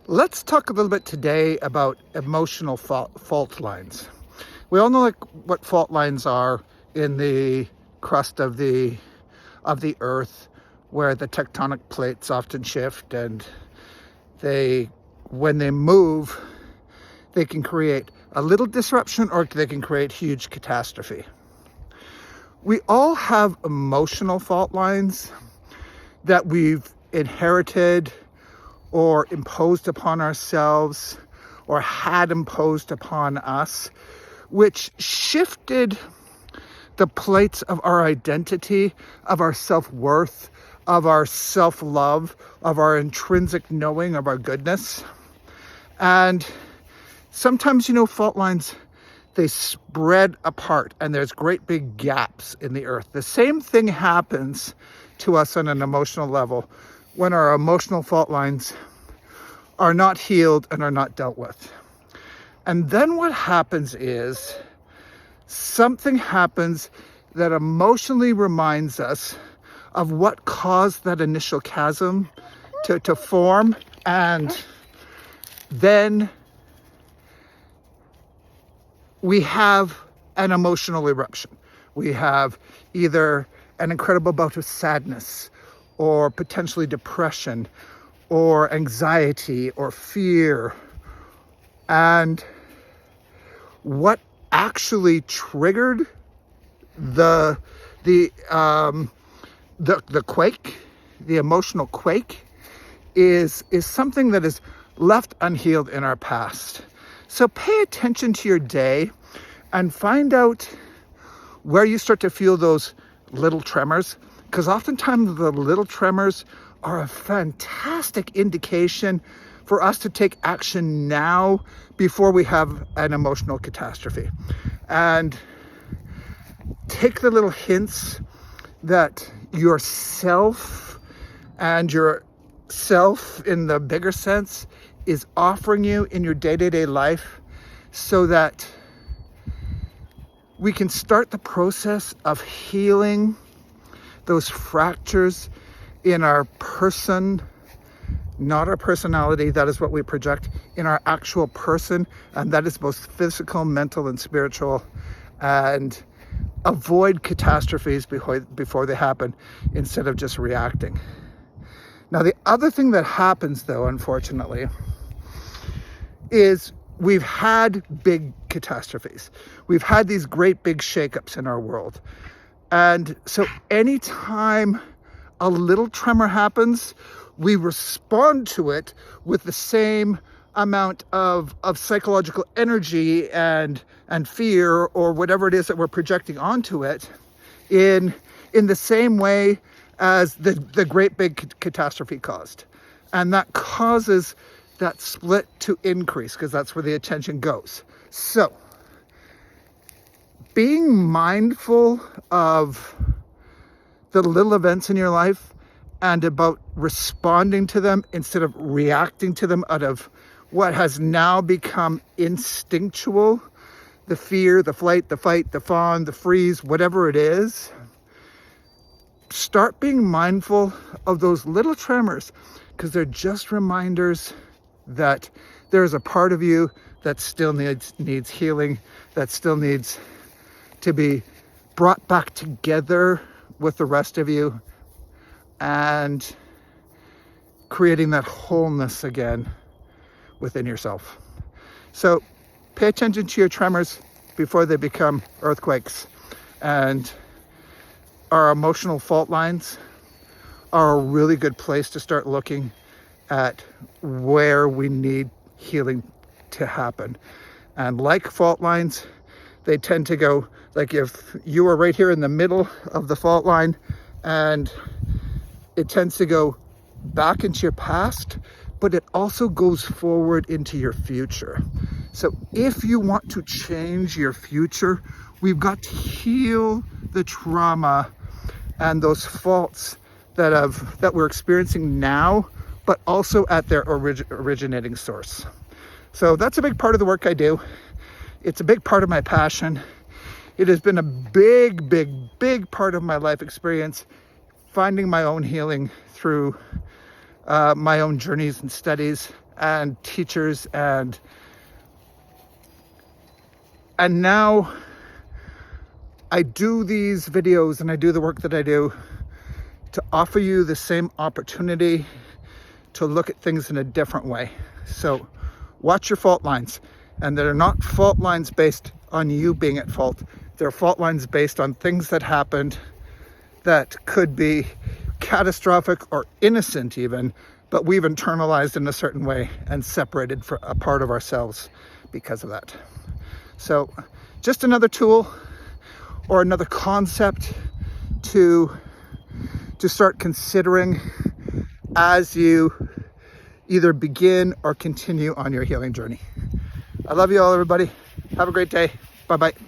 Let's talk a little bit today about emotional fault lines. We all know what fault lines are in the crust of the earth, where the tectonic plates often shift, and when they move, they can create a little disruption or they can create huge catastrophe. We all have emotional fault lines that we've inherited or imposed upon ourselves or had imposed upon us, which shifted the plates of our identity, of our self-worth, of our self-love, of our intrinsic knowing of our goodness. And sometimes, fault lines, they spread apart and there's great big gaps in the earth. The same thing happens to us on an emotional level when our emotional fault lines are not healed and are not dealt with. And then what happens is something happens that emotionally reminds us of what caused that initial chasm to form, and then we have an emotional eruption. We have either an incredible bout of sadness or potentially depression or anxiety or fear. And what actually triggered the quake, the emotional quake, is something that is left unhealed in our past. So pay attention to your day and find out where you start to feel those little tremors, because oftentimes the little tremors are a fantastic indication for us to take action now before we have an emotional catastrophe. And take the little hints that yourself and yourself in the bigger sense is offering you in your day-to-day life, so that we can start the process of healing those fractures in our person, not our personality. That is what we project in our actual person, and that is both physical, mental, and spiritual, and avoid catastrophes before they happen instead of just reacting. Now, the other thing that happens, though, unfortunately, is we've had big catastrophes. We've had these great big shakeups in our world. And so anytime a little tremor happens, we respond to it with the same amount of psychological energy and fear, or whatever it is that we're projecting onto it, in the same way as the great big catastrophe caused. And that causes that split to increase, because that's where the attention goes. So being mindful of the little events in your life and about responding to them instead of reacting to them out of what has now become instinctual, the fear, the flight, the fight, the fawn, the freeze, whatever it is. Start being mindful of those little tremors, because they're just reminders that there's a part of you that still needs healing, that still needs to be brought back together with the rest of you, and creating that wholeness again within yourself. So pay attention to your tremors before they become earthquakes. And our emotional fault lines are a really good place to start looking at where we need healing to happen. And like fault lines, they tend to go, like if you were right here in the middle of the fault line, and it tends to go back into your past, but it also goes forward into your future. So if you want to change your future, we've got to heal the trauma and those faults that we're experiencing now, but also at their originating source. So that's a big part of the work I do. It's a big part of my passion. It has been a big, big, big part of my life experience, finding my own healing through my own journeys and studies, and teachers, and now I do these videos and I do the work that I do to offer you the same opportunity to look at things in a different way. So watch your fault lines, and they're not fault lines based on you being at fault. They're fault lines based on things that happened that could be catastrophic or innocent even, but we've internalized in a certain way and separated for a part of ourselves because of that. So just another tool or another concept to start considering as you either begin or continue on your healing journey. I love you all, everybody. Have a great day. Bye-bye.